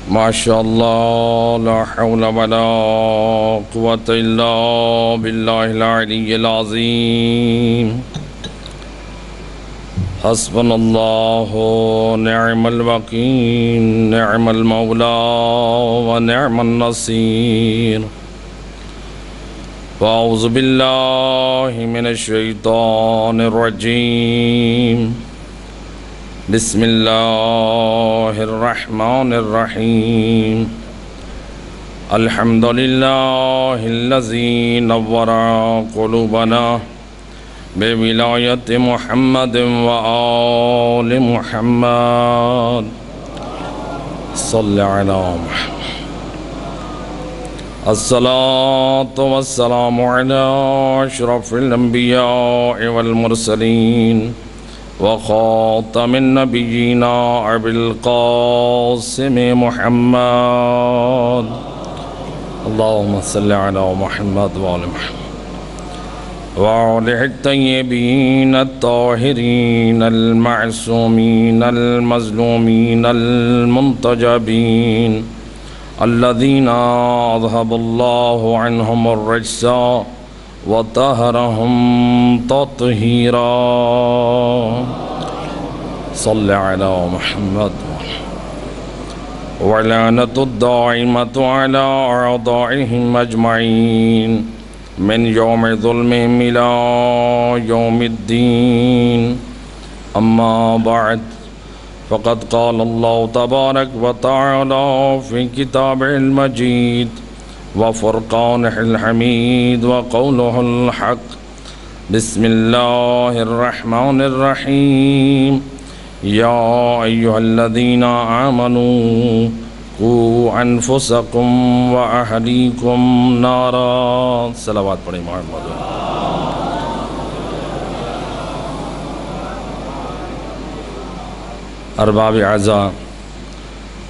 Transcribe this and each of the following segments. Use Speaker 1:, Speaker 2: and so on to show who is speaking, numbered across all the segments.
Speaker 1: ماشاء اللہ لا حول ولا قوة الا باللہ العلی العظیم حسبنا اللہ نعم الوکیل نعم المولا ونعم النصیر واعوذ باللہ من الشیطان الرجیم بسم اللہ الرحمن الرحیم الحمد للہ الذی نور قلوبنا بولایت محمد وآل محمد صلی علی محمد الصلاة والسلام علی اشرف الانبیاء والمرسلین وخاتم النبیین ابی القاسم محمد اللہم صلی علی محمد وآل محمد وآلہ الطیبین الطاہرین المعصومین المظلومین المنتجبین الذین اذهب اللہ عنہم الرجس وطہرہم تطہیرا صلی علی محمد ولعنت الدائمۃ علی اعدائہم اجمعین من یوم ظلمہم الی یوم الدین اما بعد فقد قال اللہ تبارک وتعالی فی کتابہ المجید وفرقانہ الحمید وقولہ الحق بسم اللہ الرحمن الرحیم یا ایہا الذین آمنوا قوا انفسکم واہلیکم نارا صلوات پڑھیں محمد ارباب اعزاء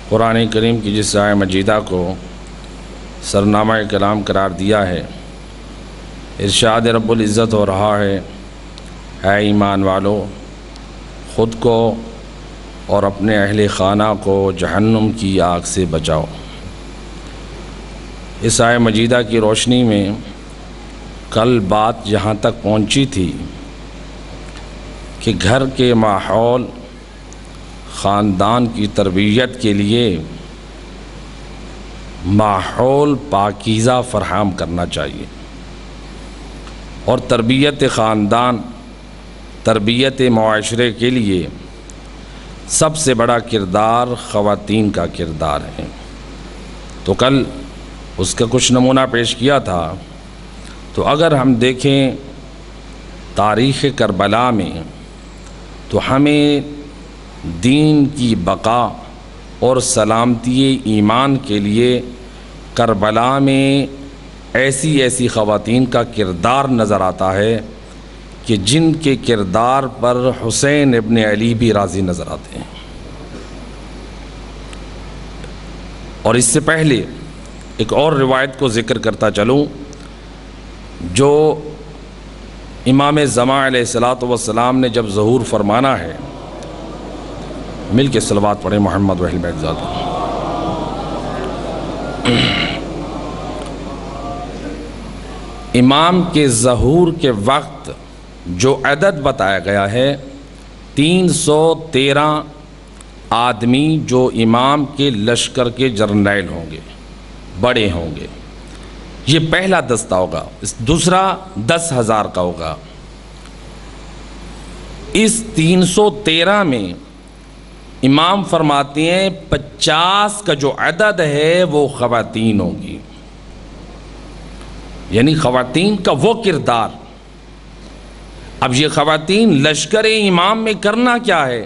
Speaker 1: قرآن کریم کی جس آیہ مجیدہ کو سرنامہ کلام قرار دیا ہے ارشاد رب العزت ہو رہا ہے اے ایمان والو خود کو اور اپنے اہل خانہ کو جہنم کی آگ سے بچاؤ۔ اس آیہ مجیدہ کی روشنی میں کل بات یہاں تک پہنچی تھی کہ گھر کے ماحول خاندان کی تربیت کے لیے ماحول پاکیزہ فراہم کرنا چاہیے، اور تربیت خاندان تربیت معاشرے کے لیے سب سے بڑا کردار خواتین کا کردار ہے۔ تو کل اس کا کچھ نمونہ پیش کیا تھا۔ تو اگر ہم دیکھیں تاریخ کربلا میں تو ہمیں دین کی بقا اور سلامتی ایمان کے لیے کربلا میں ایسی خواتین کا کردار نظر آتا ہے کہ جن کے کردار پر حسین ابن علی بھی راضی نظر آتے ہیں۔ اور اس سے پہلے ایک اور روایت کو ذکر کرتا چلوں جو امام زمان علیہ السلام نے جب ظہور فرمانا ہے، مل کے صلوات پڑھیں محمد و اہل بیت ذات۔ امام کے ظہور کے وقت جو عدد بتایا گیا ہے 313 آدمی جو امام کے لشکر کے جرنیل ہوں گے، بڑے ہوں گے، یہ پہلا دستہ ہوگا۔ دوسرا 10,000 کا ہوگا۔ اس 313 میں امام فرماتے ہیں 50 کا جو عدد ہے وہ خواتین ہوں گی، یعنی خواتین کا وہ کردار۔ اب یہ خواتین لشکر امام میں کرنا کیا ہے؟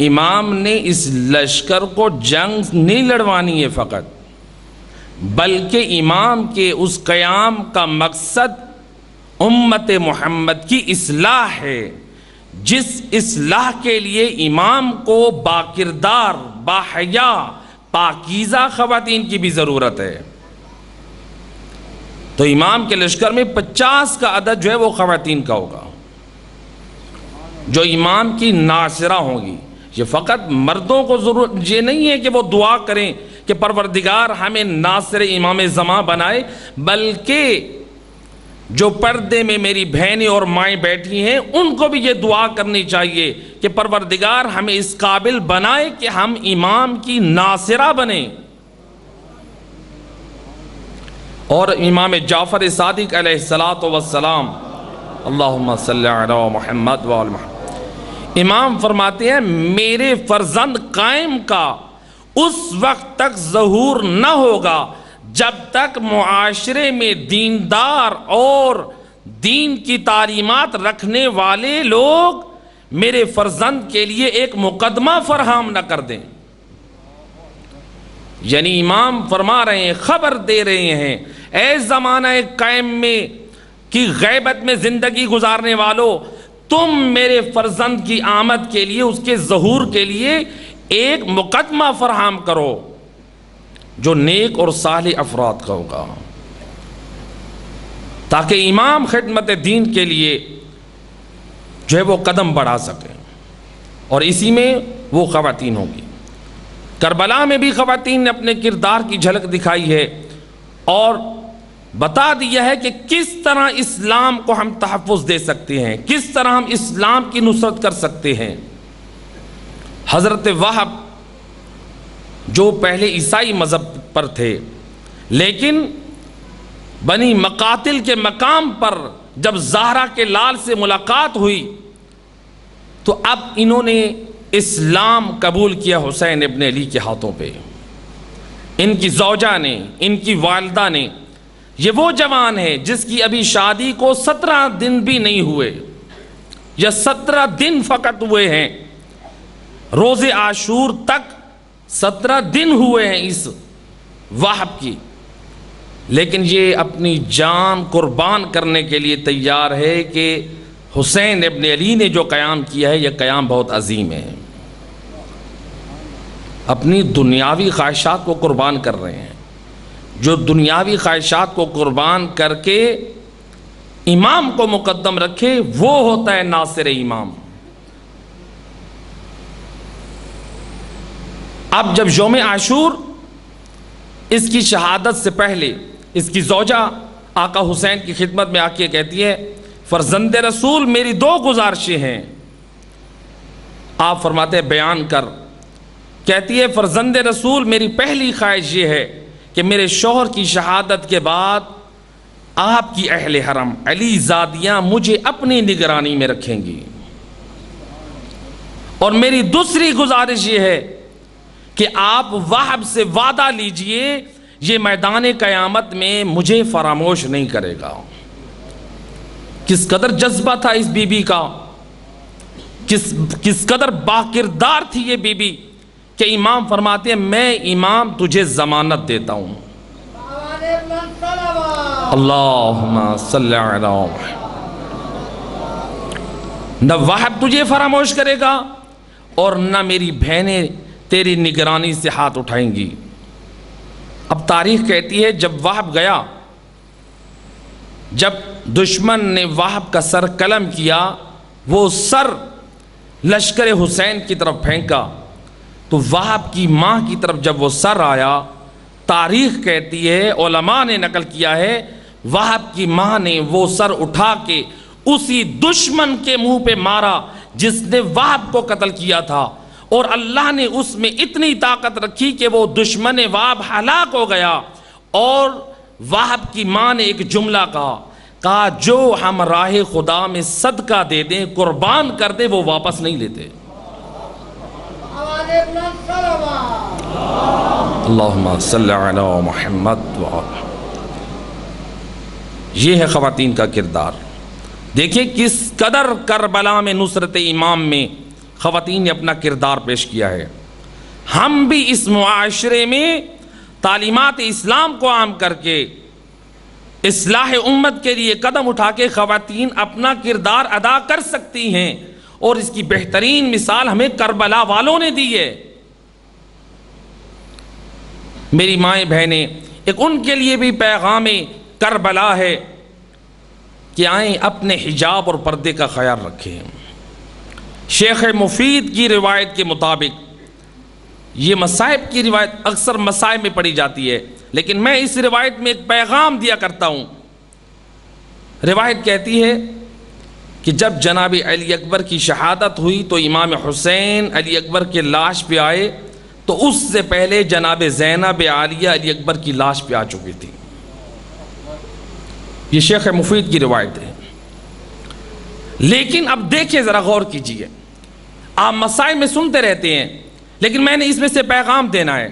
Speaker 1: امام نے اس لشکر کو جنگ نہیں لڑوانی ہے فقط، بلکہ امام کے اس قیام کا مقصد امت محمد کی اصلاح ہے، جس اصلاح کے لیے امام کو باکردار، باحیا، پاکیزہ خواتین کی بھی ضرورت ہے۔ تو امام کے لشکر میں 50 کا عدد جو ہے وہ خواتین کا ہوگا، جو امام کی ناصرہ ہوں گی۔ یہ فقط مردوں کو ضرورت یہ نہیں ہے کہ وہ دعا کریں کہ پروردگار ہمیں نہ صرف امام زمان بنائے بلکہ جو پردے میں میری بہنیں اور مائیں بیٹھی ہیں ان کو بھی یہ دعا کرنی چاہیے کہ پروردگار ہمیں اس قابل بنائے کہ ہم امام کی ناصرہ بنیں۔ اور امام جعفر صادق علیہ السلام، اللہم صلی علی محمد وآل محمد، امام فرماتے ہیں میرے فرزند قائم کا اس وقت تک ظہور نہ ہوگا جب تک معاشرے میں دیندار اور دین کی تعلیمات رکھنے والے لوگ میرے فرزند کے لیے ایک مقدمہ فراہم نہ کر دیں۔ یعنی امام فرما رہے ہیں، خبر دے رہے ہیں، اے زمانہ قائم میں کی غیبت میں زندگی گزارنے والوں، تم میرے فرزند کی آمد کے لیے، اس کے ظہور کے لیے ایک مقدمہ فراہم کرو جو نیک اور صالح افراد کا ہوگا، تاکہ امام خدمت دین کے لیے جو ہے وہ قدم بڑھا سکیں، اور اسی میں وہ خواتین ہوں گی۔ کربلا میں بھی خواتین نے اپنے کردار کی جھلک دکھائی ہے اور بتا دیا ہے کہ کس طرح اسلام کو ہم تحفظ دے سکتے ہیں، کس طرح ہم اسلام کی نصرت کر سکتے ہیں۔ حضرت وہب جو پہلے عیسائی مذہب پر تھے، لیکن بنی مقاتل کے مقام پر جب زہرا کے لال سے ملاقات ہوئی تو اب انہوں نے اسلام قبول کیا حسین ابن علی کے ہاتھوں پہ۔ ان کی زوجہ نے، ان کی والدہ نے، یہ وہ جوان ہے جس کی ابھی شادی کو 17 دن بھی نہیں ہوئے، یا 17 دن فقط ہوئے ہیں، روز عاشور تک 17 دن ہوئے ہیں اس وہب کی، لیکن یہ اپنی جان قربان کرنے کے لیے تیار ہے کہ حسین ابن علی نے جو قیام کیا ہے یہ قیام بہت عظیم ہے۔ اپنی دنیاوی خواہشات کو قربان کر رہے ہیں۔ جو دنیاوی خواہشات کو قربان کر کے امام کو مقدم رکھے وہ ہوتا ہے ناصر امام۔ اب جب یوم عاشور اس کی شہادت سے پہلے اس کی زوجہ آقا حسین کی خدمت میں آ کے کہتی ہے، فرزند رسول میری 2 گزارشیں ہیں۔ آپ فرماتے ہیں بیان کر۔ کہتی ہے فرزند رسول میری پہلی خواہش یہ ہے کہ میرے شوہر کی شہادت کے بعد آپ کی اہل حرم علی زادیاں مجھے اپنی نگرانی میں رکھیں گی، اور میری دوسری گزارش یہ ہے کہ آپ وہب سے وعدہ لیجئے یہ میدان قیامت میں مجھے فراموش نہیں کرے گا۔ کس قدر جذبہ تھا اس بی بی کا، کس قدر باکردار تھی یہ بی بی کہ امام فرماتے ہیں میں امام تجھے ضمانت دیتا ہوں۔ اللہم صلی علی محمد۔ نہ وہب تجھے فراموش کرے گا اور نہ میری بہنیں تیری نگرانی سے ہاتھ اٹھائیں گی۔ اب تاریخ کہتی ہے جب وہب گیا، جب دشمن نے وہب کا سر قلم کیا، وہ سر لشکر حسین کی طرف پھینکا تو وہب کی ماں کی طرف جب وہ سر آیا، تاریخ کہتی ہے، علماء نے نقل کیا ہے، وہب کی ماں نے وہ سر اٹھا کے اسی دشمن کے منہ پہ مارا جس نے وہب کو قتل کیا تھا، اور اللہ نے اس میں اتنی طاقت رکھی کہ وہ دشمن وہب ہلاک ہو گیا۔ اور وہب کی ماں نے ایک جملہ کہا جو ہم راہ خدا میں صدقہ دے دیں، قربان کر دیں، وہ واپس نہیں لیتے۔ اللہم صلی علی محمد۔ یہ ہے خواتین کا کردار۔ دیکھیں کس قدر کربلا میں نصرت امام میں خواتین نے اپنا کردار پیش کیا ہے۔ ہم بھی اس معاشرے میں تعلیمات اسلام کو عام کر کے اصلاح امت کے لیے قدم اٹھا کے خواتین اپنا کردار ادا کر سکتی ہیں، اور اس کی بہترین مثال ہمیں کربلا والوں نے دی ہے۔ میری مائیں بہنیں، ایک ان کے لیے بھی پیغام کربلا ہے کہ آئیں اپنے حجاب اور پردے کا خیال رکھیں۔ شیخ مفید کی روایت کے مطابق یہ مصائب کی روایت اکثر مصائب میں پڑھی جاتی ہے، لیکن میں اس روایت میں ایک پیغام دیا کرتا ہوں۔ روایت کہتی ہے کہ جب جناب علی اکبر کی شہادت ہوئی تو امام حسین علی اکبر کے لاش پہ آئے تو اس سے پہلے جناب زینب عالیہ علی اکبر کی لاش پہ آ چکی تھی۔ یہ شیخ مفید کی روایت ہے۔ لیکن اب دیکھیں، ذرا غور کیجئے، آپ مسائل میں سنتے رہتے ہیں لیکن میں نے اس میں سے پیغام دینا ہے۔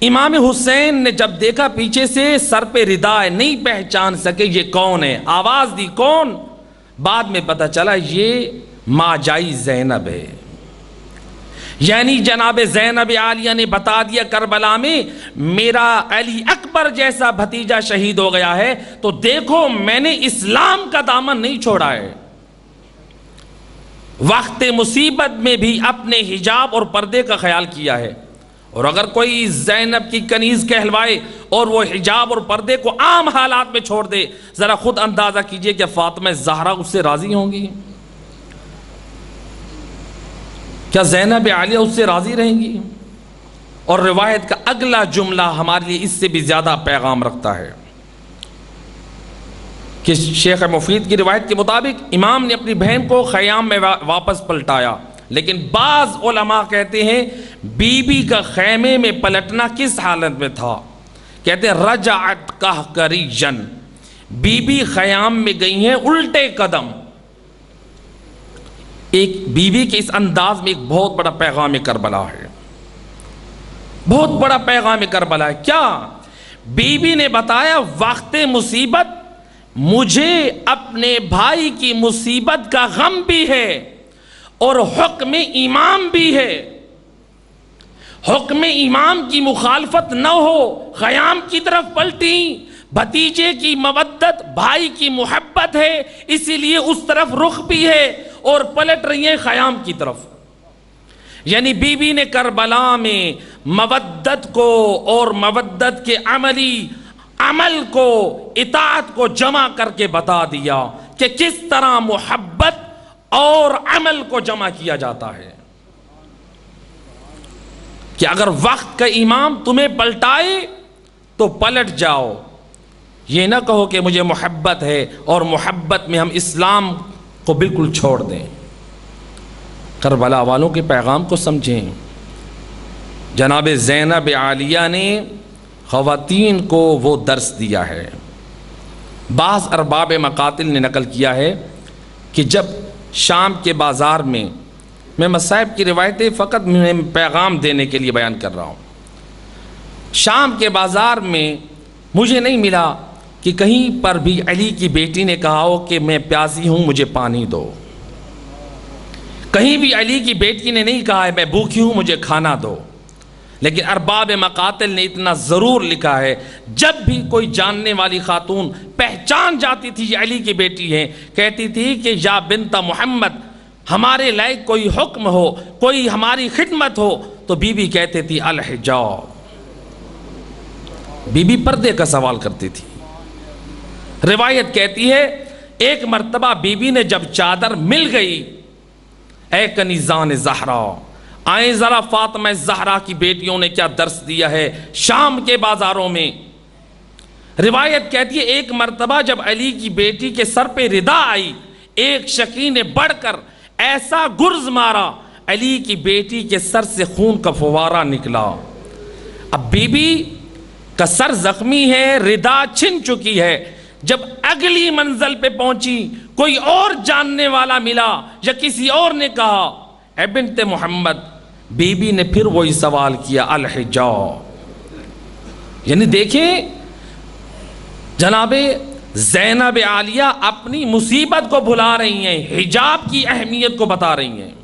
Speaker 1: امام حسین نے جب دیکھا پیچھے سے سر پہ رداء ہے، نہیں پہچان سکے یہ کون ہے، آواز دی کون، بعد میں پتہ چلا یہ ماں جائی زینب ہے۔ یعنی جناب زینب عالیہ نے بتا دیا کربلا میں میرا علی اکبر جیسا بھتیجا شہید ہو گیا ہے، تو دیکھو میں نے اسلام کا دامن نہیں چھوڑا ہے۔ وقت مصیبت میں بھی اپنے حجاب اور پردے کا خیال کیا ہے، اور اگر کوئی زینب کی کنیز کہلوائے اور وہ حجاب اور پردے کو عام حالات میں چھوڑ دے، ذرا خود اندازہ کیجئے کہ فاطمہ زہرا اس سے راضی ہوں گی؟ کیا زینب عالیہ اس سے راضی رہیں گی؟ اور روایت کا اگلا جملہ ہمارے لیے اس سے بھی زیادہ پیغام رکھتا ہے کہ شیخ مفید کی روایت کے مطابق امام نے اپنی بہن کو خیام میں واپس پلٹایا، لیکن بعض علماء کہتے ہیں بی بی کا خیمے میں پلٹنا کس حالت میں تھا؟ کہتے ہیں رجعت قہقریجن، بی بی خیام میں گئی ہیں الٹے قدم۔ ایک بی بی کے اس انداز میں ایک بہت بڑا پیغام کربلا ہے، بہت بڑا پیغام کربلا ہے۔ کیا؟ بی بی نے بتایا وقت مصیبت مجھے اپنے بھائی کی مصیبت کا غم بھی ہے اور حکم امام بھی ہے، حکم امام کی مخالفت نہ ہو، خیام کی طرف پلٹی، بھتیجے کی مودت، بھائی کی محبت ہے، اسی لیے اس طرف رخ بھی ہے اور پلٹ رہی ہیں خیام کی طرف۔ یعنی بی بی نے کربلا میں مودت کو اور مودت کے عمل کو، اطاعت کو جمع کر کے بتا دیا کہ کس طرح محبت اور عمل کو جمع کیا جاتا ہے، کہ اگر وقت کا امام تمہیں پلٹائے تو پلٹ جاؤ، یہ نہ کہو کہ مجھے محبت ہے اور محبت میں ہم اسلام کو بالکل چھوڑ دیں۔ کربلا والوں کے پیغام کو سمجھیں۔ جناب زینب عالیہ نے خواتین کو وہ درس دیا ہے۔ بعض ارباب مقاتل نے نقل کیا ہے کہ جب شام کے بازار میں مصائب کی روایتیں فقط میں پیغام دینے کے لیے بیان کر رہا ہوں، شام کے بازار میں مجھے نہیں ملا کہ کہیں پر بھی علی کی بیٹی نے کہا ہو کہ میں پیاسی ہوں مجھے پانی دو، کہیں بھی علی کی بیٹی نے نہیں کہا ہے میں بھوکی ہوں مجھے کھانا دو، لیکن ارباب مقاتل نے اتنا ضرور لکھا ہے جب بھی کوئی جاننے والی خاتون پہچان جاتی تھی یہ علی کی بیٹی ہے، کہتی تھی کہ یا بنت محمد ہمارے لائق کوئی حکم ہو، کوئی ہماری خدمت ہو، تو بی بی کہتے تھی الحجاب، بی بی پردے کا سوال کرتی تھی۔ روایت کہتی ہے ایک مرتبہ بی بی نے جب چادر مل گئی، اے کنیزان زہرا، آئیں ذرا فاطمہ زہرا کی بیٹیوں نے کیا درس دیا ہے شام کے بازاروں میں۔ روایت کہتی ہے ایک مرتبہ جب علی کی بیٹی کے سر پہ رداء آئی، ایک شقی نے بڑھ کر ایسا گرز مارا علی کی بیٹی کے سر سے خون کا فوارہ نکلا۔ اب بی بی کا سر زخمی ہے، رداء چھن چکی ہے، جب اگلی منزل پہ پہنچی کوئی اور جاننے والا ملا یا کسی اور نے کہا اے بنت محمد، بی بی نے پھر وہی سوال کیا الحجاب۔ یعنی دیکھیں جناب زینب عالیہ اپنی مصیبت کو بھلا رہی ہیں، حجاب کی اہمیت کو بتا رہی ہیں۔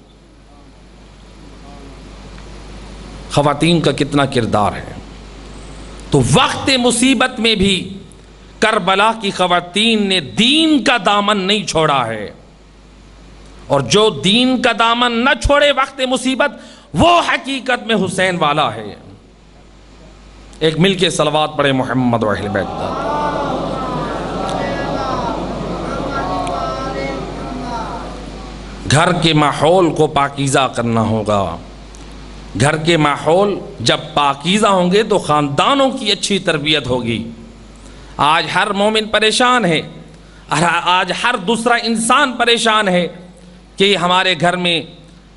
Speaker 1: خواتین کا کتنا کردار ہے۔ تو وقت مصیبت میں بھی کربلا کی خواتین نے دین کا دامن نہیں چھوڑا ہے، اور جو دین کا دامن نہ چھوڑے وقت مصیبت وہ حقیقت میں حسین والا ہے۔ ایک مل کے صلوات پڑھے محمد و اہل بیت۔ گھر کے ماحول کو پاکیزہ کرنا ہوگا، گھر کے ماحول جب پاکیزہ ہوں گے تو خاندانوں کی اچھی تربیت ہوگی۔ آج ہر مومن پریشان ہے، آج ہر دوسرا انسان پریشان ہے کہ ہمارے گھر میں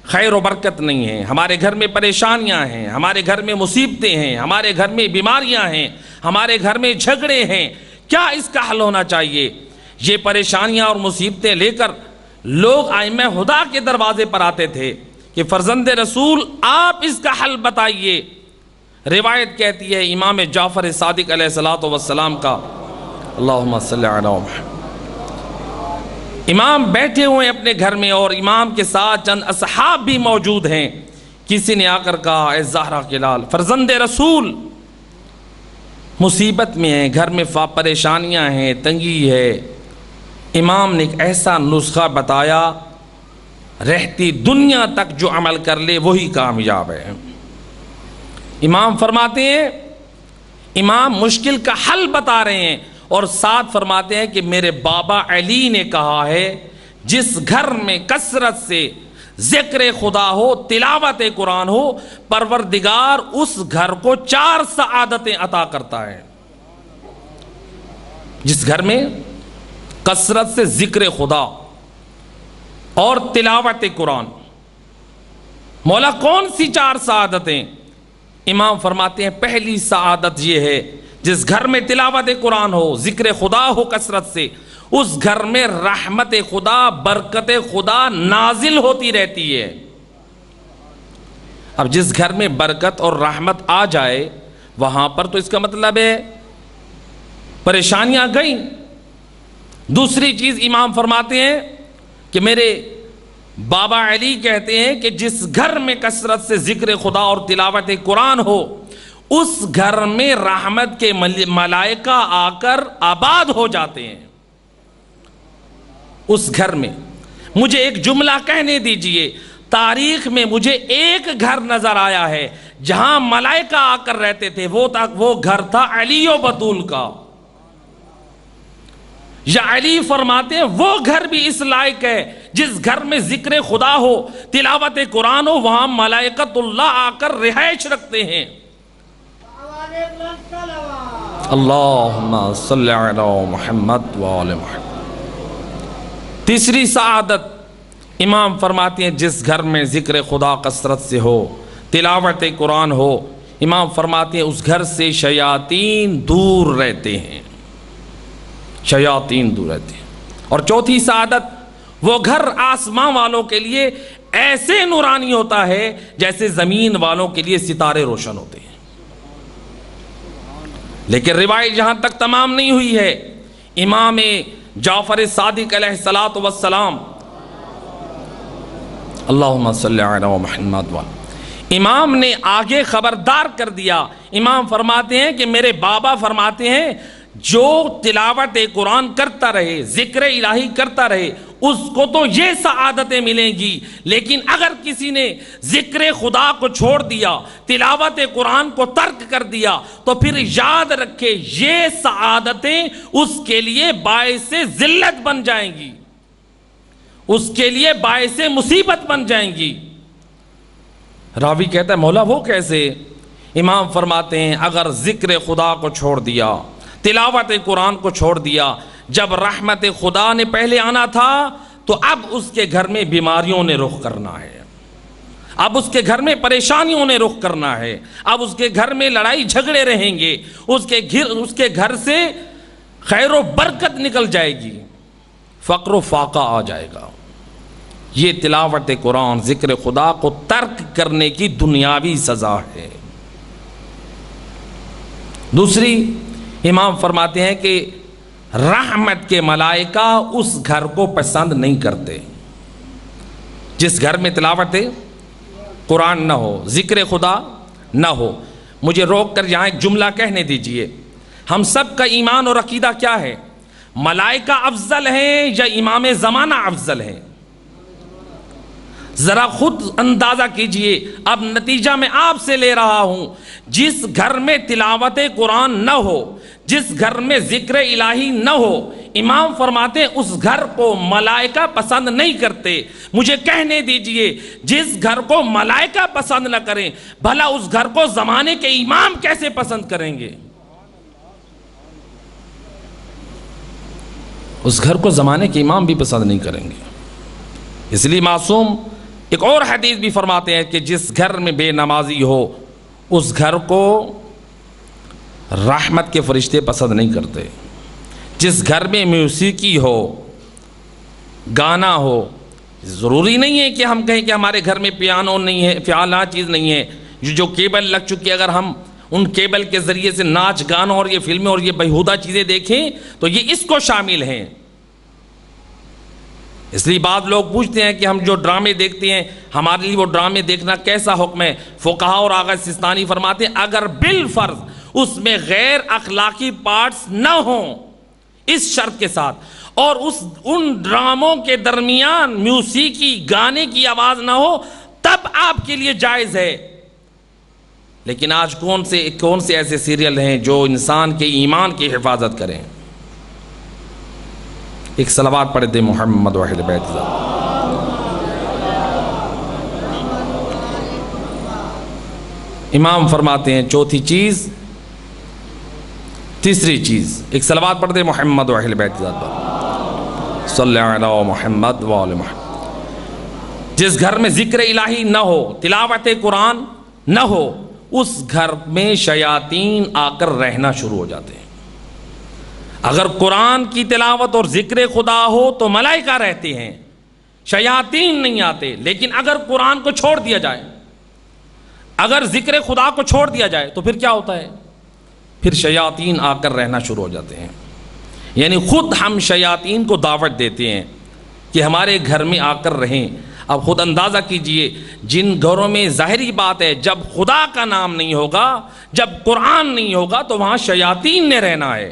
Speaker 1: خیر و برکت نہیں ہے، ہمارے گھر میں پریشانیاں ہیں، ہمارے گھر میں مصیبتیں ہیں، ہمارے گھر میں بیماریاں ہیں، ہمارے گھر میں جھگڑے ہیں، کیا اس کا حل ہونا چاہیے؟ یہ پریشانیاں اور مصیبتیں لے کر لوگ ائمہ خدا کے دروازے پر آتے تھے کہ فرزند رسول آپ اس کا حل بتائیے۔ روایت کہتی ہے امام جعفر صادق علیہ السلام کا، اللہم صلی علی محمد، امام بیٹھے ہوئے ہیں اپنے گھر میں اور امام کے ساتھ چند اصحاب بھی موجود ہیں۔ کسی نے آ کر کہا، اے زہرا کے لال، فرزند رسول مصیبت میں ہیں، گھر میں پریشانیاں ہیں، تنگی ہے۔ امام نے ایک ایسا نسخہ بتایا، رہتی دنیا تک جو عمل کر لے وہی کامیاب ہے۔ امام فرماتے ہیں، امام مشکل کا حل بتا رہے ہیں اور ساتھ فرماتے ہیں کہ میرے بابا علی نے کہا ہے جس گھر میں کثرت سے ذکر خدا ہو، تلاوت قرآن ہو، پروردگار اس گھر کو 4 سعادتیں عطا کرتا ہے۔ جس گھر میں کثرت سے ذکر خدا اور تلاوت قرآن، مولا کون سی 4 سعادتیں؟ امام فرماتے ہیں پہلی سعادت یہ ہے جس گھر میں تلاوت قرآن ہو، ذکر خدا ہو کثرت سے، اس گھر میں رحمت خدا، برکت خدا نازل ہوتی رہتی ہے۔ اب جس گھر میں برکت اور رحمت آ جائے وہاں پر تو اس کا مطلب ہے پریشانیاں گئیں۔ دوسری چیز امام فرماتے ہیں کہ میرے بابا علی کہتے ہیں کہ جس گھر میں کثرت سے ذکر خدا اور تلاوت قرآن ہو اس گھر میں رحمت کے ملائکہ آ کر آباد ہو جاتے ہیں۔ اس گھر میں مجھے ایک جملہ کہنے دیجئے، تاریخ میں مجھے ایک گھر نظر آیا ہے جہاں ملائکہ آ کر رہتے تھے، وہ گھر تھا علی و بطول کا۔ یا علی فرماتے ہیں وہ گھر بھی اس لائق ہے جس گھر میں ذکر خدا ہو، تلاوت قرآن ہو، وہاں ملائکۃ اللہ آ کر رہائش رکھتے ہیں۔ اللہم صلی علی محمد وآل محمد۔ تیسری سعادت امام فرماتے ہیں جس گھر میں ذکر خدا کثرت سے ہو، تلاوت قرآن ہو، امام فرماتے ہیں اس گھر سے شیاطین دور رہتے ہیں، شیاطین دور رہتے ہیں۔ اور چوتھی سعادت، وہ گھر آسمان والوں کے لیے ایسے نورانی ہوتا ہے جیسے زمین والوں کے لیے ستارے روشن ہوتے ہیں۔ لیکن روایت جہاں تک تمام نہیں ہوئی ہے، امام جعفر صادق علیہ السلام، اللہم صلی علی محمد، امام نے آگے خبردار کر دیا۔ امام فرماتے ہیں کہ میرے بابا فرماتے ہیں جو تلاوت قرآن کرتا رہے، ذکر الہی کرتا رہے، اس کو تو یہ سعادتیں ملیں گی، لیکن اگر کسی نے ذکر خدا کو چھوڑ دیا، تلاوت قرآن کو ترک کر دیا، تو پھر یاد رکھے یہ سعادتیں اس کے لیے باعث ذلت بن جائیں گی، اس کے لیے باعث مصیبت بن جائیں گی۔ راوی کہتا ہے مولا وہ کیسے؟ امام فرماتے ہیں اگر ذکر خدا کو چھوڑ دیا، تلاوت قرآن کو چھوڑ دیا، جب رحمت خدا نے پہلے آنا تھا تو اب اس کے گھر میں بیماریوں نے رخ کرنا ہے، اب اس کے گھر میں پریشانیوں نے رخ کرنا ہے، اب اس کے گھر میں لڑائی جھگڑے رہیں گے، اس کے گھر سے خیر و برکت نکل جائے گی، فقر و فاقہ آ جائے گا۔ یہ تلاوت قرآن، ذکر خدا کو ترک کرنے کی دنیاوی سزا ہے۔ دوسری، امام فرماتے ہیں کہ رحمت کے ملائکہ اس گھر کو پسند نہیں کرتے جس گھر میں تلاوت قرآن نہ ہو، ذکر خدا نہ ہو۔ مجھے روک کر یہاں ایک جملہ کہنے دیجئے، ہم سب کا ایمان اور عقیدہ کیا ہے؟ ملائکہ افضل ہیں یا امام زمانہ افضل ہیں؟ ذرا خود اندازہ کیجئے، اب نتیجہ میں آپ سے لے رہا ہوں۔ جس گھر میں تلاوت قرآن نہ ہو، جس گھر میں ذکر الہی نہ ہو، امام فرماتے ہیں اس گھر کو ملائکہ پسند نہیں کرتے۔ مجھے کہنے دیجئے جس گھر کو ملائکہ پسند نہ کریں، بھلا اس گھر کو زمانے کے امام کیسے پسند کریں گے؟ اس گھر کو زمانے کے امام بھی پسند نہیں کریں گے۔ اس لیے معصوم ایک اور حدیث بھی فرماتے ہیں کہ جس گھر میں بے نمازی ہو اس گھر کو رحمت کے فرشتے پسند نہیں کرتے۔ جس گھر میں موسیقی ہو، گانا ہو، ضروری نہیں ہے کہ ہم کہیں کہ ہمارے گھر میں پیانو نہیں ہے، فعالہ چیز نہیں ہے، جو کیبل لگ چکی ہے، اگر ہم ان کیبل کے ذریعے سے ناچ گانا اور یہ فلمیں اور یہ بیہودہ چیزیں دیکھیں تو یہ اس کو شامل ہیں۔ اس لیے بعض لوگ پوچھتے ہیں کہ ہم جو ڈرامے دیکھتے ہیں ہمارے لیے وہ ڈرامے دیکھنا کیسا حکم ہے؟ فقہا اور آغا سستانی فرماتے ہیں اگر بالفرض اس میں غیر اخلاقی پارٹس نہ ہوں، اس شرط کے ساتھ، اور ان ڈراموں کے درمیان موسیقی گانے کی آواز نہ ہو، تب آپ کے لیے جائز ہے۔ لیکن آج کون سے ایسے سیریل ہیں جو انسان کے ایمان کی حفاظت کریں؟ ایک صلوات پڑھ دے محمد و اہل بیت۔ امام فرماتے ہیں چوتھی چیز، تیسری چیز، ایک صلوات پڑھ دے محمد و اہل بیت صلی علی محمد و آل محمد۔ جس گھر میں ذکر الہی نہ ہو، تلاوت قرآن نہ ہو، اس گھر میں شیاطین آ کر رہنا شروع ہو جاتے ہیں۔ اگر قرآن کی تلاوت اور ذکر خدا ہو تو ملائکہ رہتے ہیں، شیاطین نہیں آتے۔ لیکن اگر قرآن کو چھوڑ دیا جائے، اگر ذکر خدا کو چھوڑ دیا جائے تو پھر کیا ہوتا ہے؟ پھر شیاطین آ کر رہنا شروع ہو جاتے ہیں۔ یعنی خود ہم شیاطین کو دعوت دیتے ہیں کہ ہمارے گھر میں آ کر رہیں۔ اب خود اندازہ کیجئے جن گھروں میں ظاہری بات ہے جب خدا کا نام نہیں ہوگا، جب قرآن نہیں ہوگا تو وہاں شیاطین نے رہنا ہے۔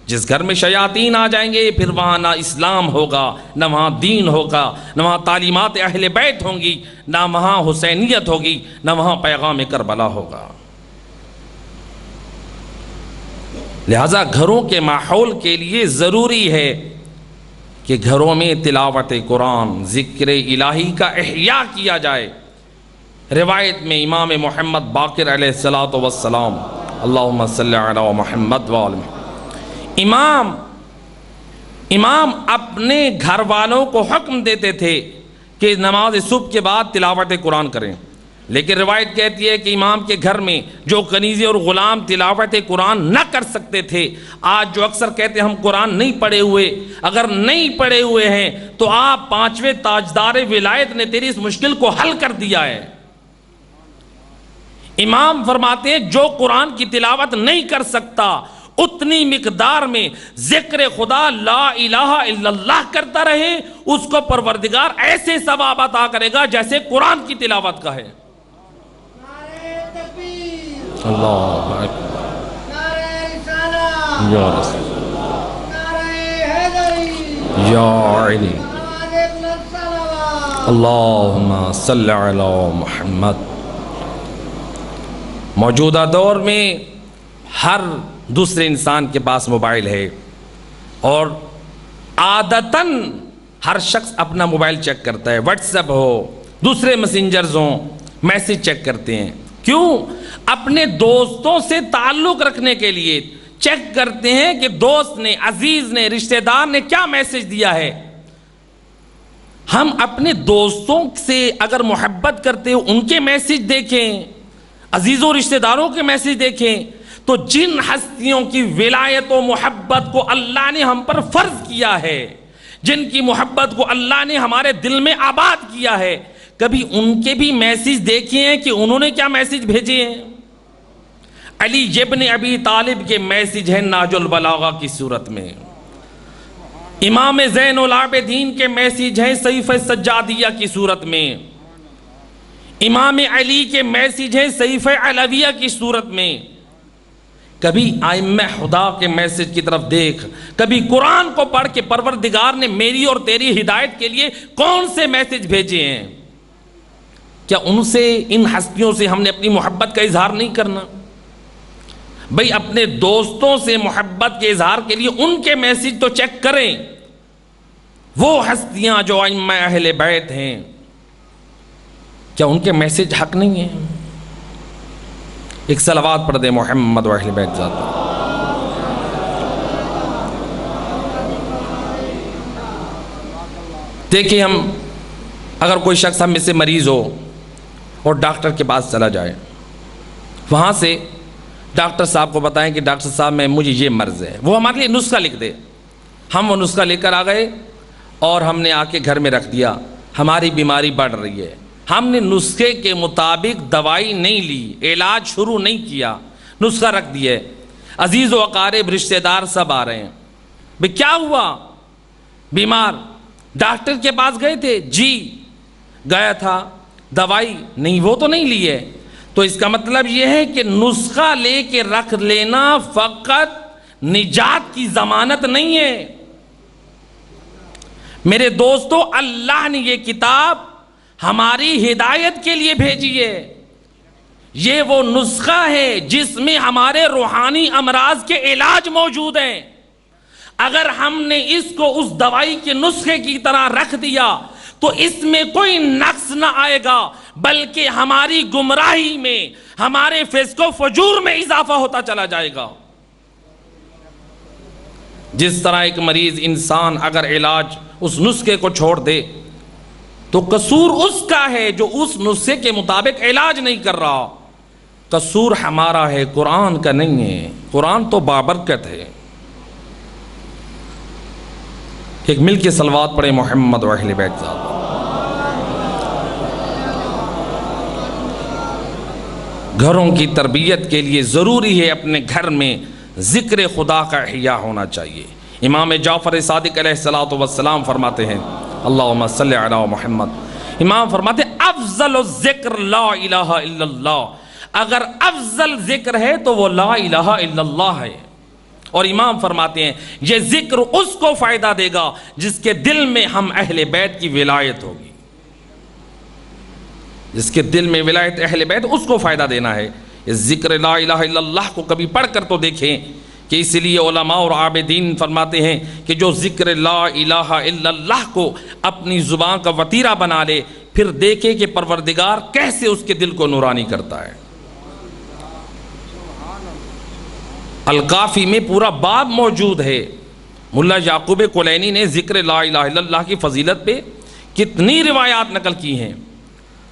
Speaker 1: جس گھر میں شیاطین آ جائیں گے پھر وہاں نہ اسلام ہوگا، نہ وہاں دین ہوگا، نہ وہاں تعلیمات اہل بیت ہوں گی، نہ وہاں حسینیت ہوگی، نہ وہاں پیغام کربلا ہوگا۔ لہذا گھروں کے ماحول کے لیے ضروری ہے کہ گھروں میں تلاوت قرآن، ذکر الہی کا احیاء کیا جائے۔ روایت میں امام محمد باقر علیہ السلام، اللہم صلی علی محمد و آل محمد، امام اپنے گھر والوں کو حکم دیتے تھے کہ نماز صبح کے بعد تلاوت قرآن کریں۔ لیکن روایت کہتی ہے کہ امام کے گھر میں جو کنیزی اور غلام تلاوت قرآن نہ کر سکتے تھے، آج جو اکثر کہتے ہیں ہم قرآن نہیں پڑھے ہوئے، اگر نہیں پڑھے ہوئے ہیں تو آپ پانچویں تاجدار ولایت نے تیری اس مشکل کو حل کر دیا ہے۔ امام فرماتے ہیں جو قرآن کی تلاوت نہیں کر سکتا اتنی مقدار میں ذکر خدا لا الہ الا اللہ کرتا رہے، اس کو پروردگار ایسے ثواب عطا کرے گا جیسے قرآن کی تلاوت کا ہے۔ اللہ اکبر، یا رسول، یا علی، اللہم صلی علی محمد۔ موجودہ دور میں ہر دوسرے انسان کے پاس موبائل ہے اور عادتاً ہر شخص اپنا موبائل چیک کرتا ہے، واٹس ایپ ہو، دوسرے میسنجرز ہوں، میسیج چیک کرتے ہیں۔ کیوں؟ اپنے دوستوں سے تعلق رکھنے کے لیے چیک کرتے ہیں کہ دوست نے، عزیز نے، رشتہ دار نے کیا میسیج دیا ہے۔ ہم اپنے دوستوں سے اگر محبت کرتے ہو ان کے میسیج دیکھیں، عزیزوں رشتہ داروں کے میسیج دیکھیں، تو جن ہستیوں کی ولایت و محبت کو اللہ نے ہم پر فرض کیا ہے، جن کی محبت کو اللہ نے ہمارے دل میں آباد کیا ہے، کبھی ان کے بھی میسیج دیکھے ہیں کہ انہوں نے کیا میسیج بھیجے ہیں؟ علی ابن ابی طالب کے میسیج ہیں ناج البلاغہ کی صورت میں، امام زین العابدین کے میسیج ہیں سیف سجادیہ کی صورت میں، امام علی کے میسیج ہیں سیف علویہ کی صورت میں۔ کبھی ائمہ خدا کے میسیج کی طرف دیکھ، کبھی قرآن کو پڑھ کے پروردگار نے میری اور تیری ہدایت کے لیے کون سے میسیج بھیجے ہیں؟ کیا ان سے، ان ہستیوں سے ہم نے اپنی محبت کا اظہار نہیں کرنا؟ بھئی اپنے دوستوں سے محبت کے اظہار کے لیے ان کے میسج تو چیک کریں. وہ ہستیاں جو ائمہ اہل بیت ہیں، کیا ان کے میسج حق نہیں ہیں؟ ایک صلوات پڑھ دیں محمد و اہل بیت ذات. دیکھیں، ہم اگر کوئی شخص ہم میں سے مریض ہو اور ڈاکٹر کے پاس چلا جائے، وہاں سے ڈاکٹر صاحب کو بتائیں کہ ڈاکٹر صاحب مجھے یہ مرض ہے، وہ ہمارے لیے نسخہ لکھ دے. ہم وہ نسخہ لے کر آ گئے اور ہم نے آ کے گھر میں رکھ دیا. ہماری بیماری بڑھ رہی ہے، ہم نے نسخے کے مطابق دوائی نہیں لی، علاج شروع نہیں کیا، نسخہ رکھ دیا. عزیز و اقارب رشتہ دار سب آ رہے ہیں. بھئی کیا ہوا؟ بیمار ڈاکٹر کے پاس گئے تھے؟ جی گیا تھا. دوائی نہیں، وہ تو نہیں لی ہے. تو اس کا مطلب یہ ہے کہ نسخہ لے کے رکھ لینا فقط نجات کی ضمانت نہیں ہے. میرے دوستو، اللہ نے یہ کتاب ہماری ہدایت کے لیے بھیجی ہے. یہ وہ نسخہ ہے جس میں ہمارے روحانی امراض کے علاج موجود ہیں. اگر ہم نے اس کو اس دوائی کے نسخے کی طرح رکھ دیا تو اس میں کوئی نقص نہ آئے گا، بلکہ ہماری گمراہی میں، ہمارے فسق و فجور میں اضافہ ہوتا چلا جائے گا. جس طرح ایک مریض انسان اگر علاج اس نسخے کو چھوڑ دے تو قصور اس کا ہے جو اس نسخے کے مطابق علاج نہیں کر رہا. قصور ہمارا ہے، قرآن کا نہیں ہے. قرآن تو بابرکت ہے. ایک مل کے صلوات پڑھے محمد و اہل بیت ذات. گھروں کی تربیت کے لیے ضروری ہے اپنے گھر میں ذکر خدا کا احیاء ہونا چاہیے. امام جعفر صادق علیہ السلام فرماتے ہیں، اللہم صلی علی محمد، امام فرماتے ہیں افضل الذکر لا الہ الا اللہ. اگر افضل ذکر ہے تو وہ لا الہ الا اللہ ہے. اور امام فرماتے ہیں یہ ذکر اس کو فائدہ دے گا جس کے دل میں ہم اہل بیت کی ولایت ہوگی. جس کے دل میں ولایت اہل بیت، اس کو فائدہ دینا ہے. اس ذکر لا الہ الا اللہ کو کبھی پڑھ کر تو دیکھیں کہ اس لیے علماء اور عابدین فرماتے ہیں کہ جو ذکر لا الہ الا اللہ کو اپنی زبان کا وتیرہ بنا لے، پھر دیکھے کہ پروردگار کیسے اس کے دل کو نورانی کرتا ہے. الکافی میں پورا باب موجود ہے. ملا یعقوب کلینی نے ذکر لا الہ الا اللہ کی فضیلت پہ کتنی روایات نقل کی ہیں.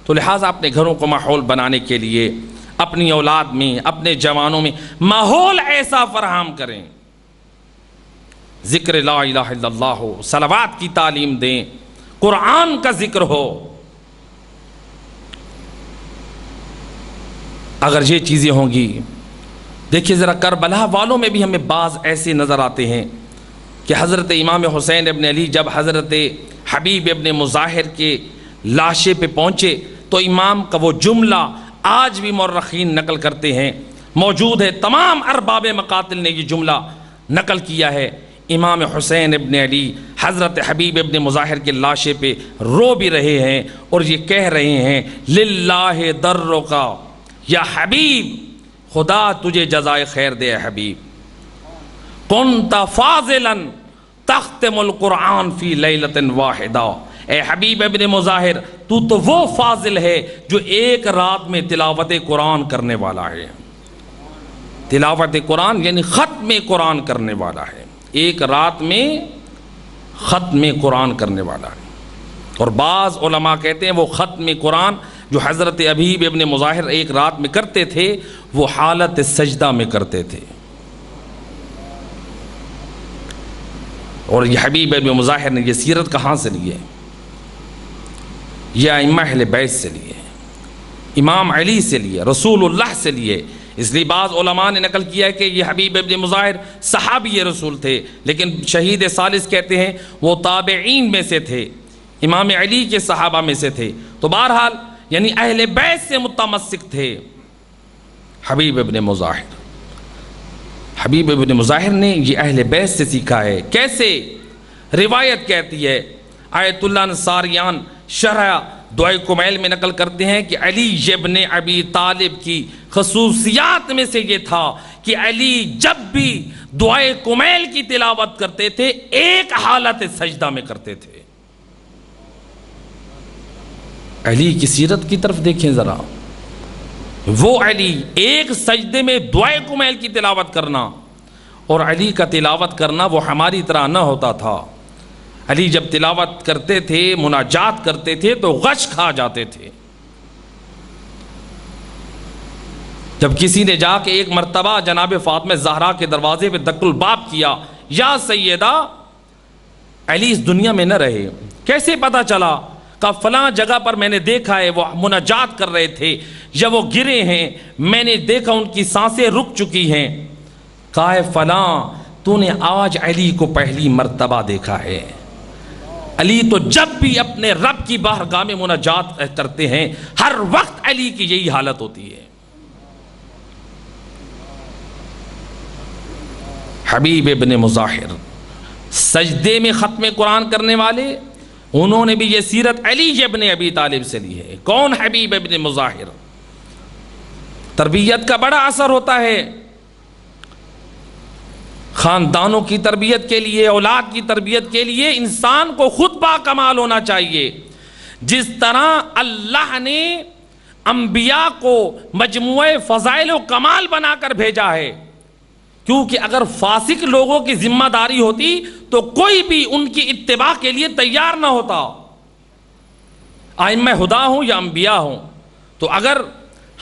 Speaker 1: تو لہٰذا اپنے گھروں کو ماحول بنانے کے لیے اپنی اولاد میں، اپنے جوانوں میں ماحول ایسا فراہم کریں، ذکر لا الہ الا اللہ ہو، صلوات کی تعلیم دیں، قرآن کا ذکر ہو. اگر یہ چیزیں ہوں گی، دیکھیے ذرا کربلا والوں میں بھی ہمیں بعض ایسے نظر آتے ہیں کہ حضرت امام حسین ابن علی جب حضرت حبیب ابن مظاہر کے لاشے پہ پہنچے تو امام کا وہ جملہ آج بھی مورخین نقل کرتے ہیں، موجود ہے. تمام ارباب مقاتل نے یہ جملہ نقل کیا ہے. امام حسین ابن علی حضرت حبیب ابن مظاہر کے لاشے پہ رو بھی رہے ہیں اور یہ کہہ رہے ہیں للہ درک یا حبیب، خدا تجھے جزائے خیر دے حبیب. کنت فاضلا تختم القرآن فی لیلۃ واحدہ. اے حبیب ابن مظاہر، تو وہ فاضل ہے جو ایک رات میں تلاوت قرآن کرنے والا ہے. تلاوت قرآن یعنی ختم قرآن کرنے والا ہے، ایک رات میں ختم قرآن کرنے والا ہے. اور بعض علماء کہتے ہیں وہ ختم قرآن جو حضرت حبیب ابن مظاہر ایک رات میں کرتے تھے وہ حالت سجدہ میں کرتے تھے. اور یہ حبیب ابن مظاہر نے یہ سیرت کہاں سے لی ہے؟ یہ ائمہ اہل بیت سے لیے، امام علی سے لیے، رسول اللہ سے لیے. اس لیے بعض علماء نے نقل کیا ہے کہ یہ حبیب ابن مظاہر صحابی رسول تھے، لیکن شہید ثالث کہتے ہیں وہ تابعین میں سے تھے، امام علی کے صحابہ میں سے تھے. تو بہرحال یعنی اہل بیت سے متمسک تھے حبیب ابن مظاہر. حبیب ابن مظاہر نے یہ اہل بیت سے سیکھا ہے. کیسے؟ روایت کہتی ہے، آیت اللہ انصاریان شرح دعائے کمیل میں نقل کرتے ہیں کہ علی ابن ابی طالب کی خصوصیات میں سے یہ تھا کہ علی جب بھی دعائے کمیل کی تلاوت کرتے تھے ایک حالت سجدہ میں کرتے تھے۔ علی کی سیرت کی طرف دیکھیں ذرا، وہ علی ایک سجدے میں دعائے کمیل کی تلاوت کرنا، اور علی کا تلاوت کرنا وہ ہماری طرح نہ ہوتا تھا۔ علی جب تلاوت کرتے تھے، مناجات کرتے تھے تو غش کھا جاتے تھے۔ جب کسی نے جا کے ایک مرتبہ جناب فاطمہ زہرا کے دروازے پہ دق الباب کیا، یا سیدہ علی اس دنیا میں نہ رہے، کیسے پتا چلا؟ کہا فلاں جگہ پر میں نے دیکھا ہے وہ مناجات کر رہے تھے، یا وہ گرے ہیں، میں نے دیکھا ان کی سانسیں رک چکی ہیں۔ کہا ہے فلاں تو نے آج علی کو پہلی مرتبہ دیکھا ہے۔ علی تو جب بھی اپنے رب کی بارگاہ میں مناجات کرتے ہیں، ہر وقت علی کی یہی حالت ہوتی ہے۔ حبیب ابن مظاہر سجدے میں ختم قرآن کرنے والے، انہوں نے بھی یہ سیرت علی ابن ابی طالب سے لی ہے۔ کون حبیب ابن مظاہر؟ تربیت کا بڑا اثر ہوتا ہے، خاندانوں کی تربیت کے لیے، اولاد کی تربیت کے لیے انسان کو خود با کمال ہونا چاہیے۔ جس طرح اللہ نے انبیاء کو مجموعہ فضائل و کمال بنا کر بھیجا ہے، کیونکہ اگر فاسق لوگوں کی ذمہ داری ہوتی تو کوئی بھی ان کی اتباع کے لیے تیار نہ ہوتا۔ ائمہ ہدا ہوں یا انبیاء ہوں، تو اگر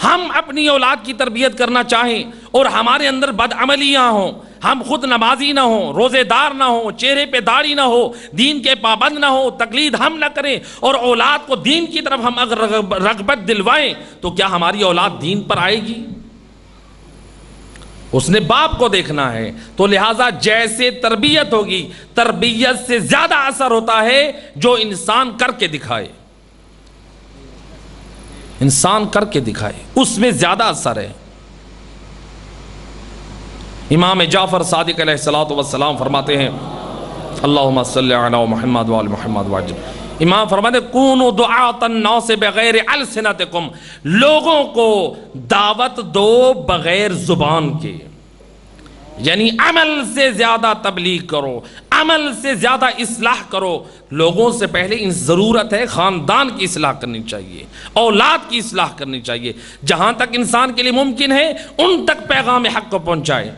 Speaker 1: ہم اپنی اولاد کی تربیت کرنا چاہیں اور ہمارے اندر بدعملیاں ہوں، ہم خود نمازی نہ ہوں، روزے دار نہ ہوں، چہرے پہ داڑھی نہ ہو، دین کے پابند نہ ہو، تقلید ہم نہ کریں، اور اولاد کو دین کی طرف ہم اگر رغبت دلوائیں تو کیا ہماری اولاد دین پر آئے گی؟ اس نے باپ کو دیکھنا ہے۔ تو لہٰذا جیسے تربیت ہوگی، تربیت سے زیادہ اثر ہوتا ہے جو انسان کر کے دکھائے۔ انسان کر کے دکھائے، اس میں زیادہ اثر ہے۔ امام جعفر صادق علیہ الصلوۃ والسلام فرماتے ہیں، اللہم صلی علی محمد وآل محمد وعجل۔ امام فرماتے ہیں کونوا دعاۃ الناس بغیر السنتکم، لوگوں کو دعوت دو بغیر زبان کے، یعنی عمل سے زیادہ تبلیغ کرو، عمل سے زیادہ اصلاح کرو۔ لوگوں سے پہلے ضرورت ہے خاندان کی اصلاح کرنی چاہیے، اولاد کی اصلاح کرنی چاہیے، جہاں تک انسان کے لیے ممکن ہے ان تک پیغام حق کو پہنچائے۔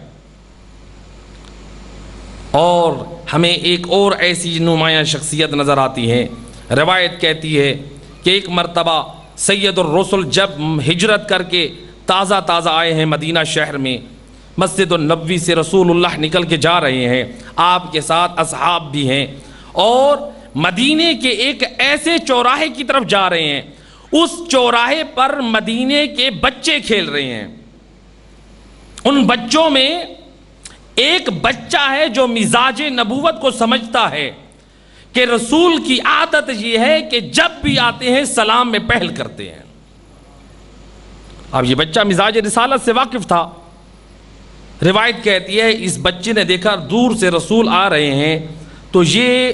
Speaker 1: اور ہمیں ایک اور ایسی نمایاں شخصیت نظر آتی ہے، روایت کہتی ہے کہ ایک مرتبہ سید الرسل جب ہجرت کر کے تازہ آئے ہیں مدینہ شہر میں، مسجد النبوی سے رسول اللہ نکل کے جا رہے ہیں، آپ کے ساتھ اصحاب بھی ہیں، اور مدینے کے ایک ایسے چوراہے کی طرف جا رہے ہیں، اس چوراہے پر مدینے کے بچے کھیل رہے ہیں۔ ان بچوں میں ایک بچہ ہے جو مزاج نبوت کو سمجھتا ہے کہ رسول کی عادت یہ ہے کہ جب بھی آتے ہیں سلام میں پہل کرتے ہیں۔ اب یہ بچہ مزاج رسالت سے واقف تھا۔ روایت کہتی ہے اس بچے نے دیکھا دور سے رسول آ رہے ہیں تو یہ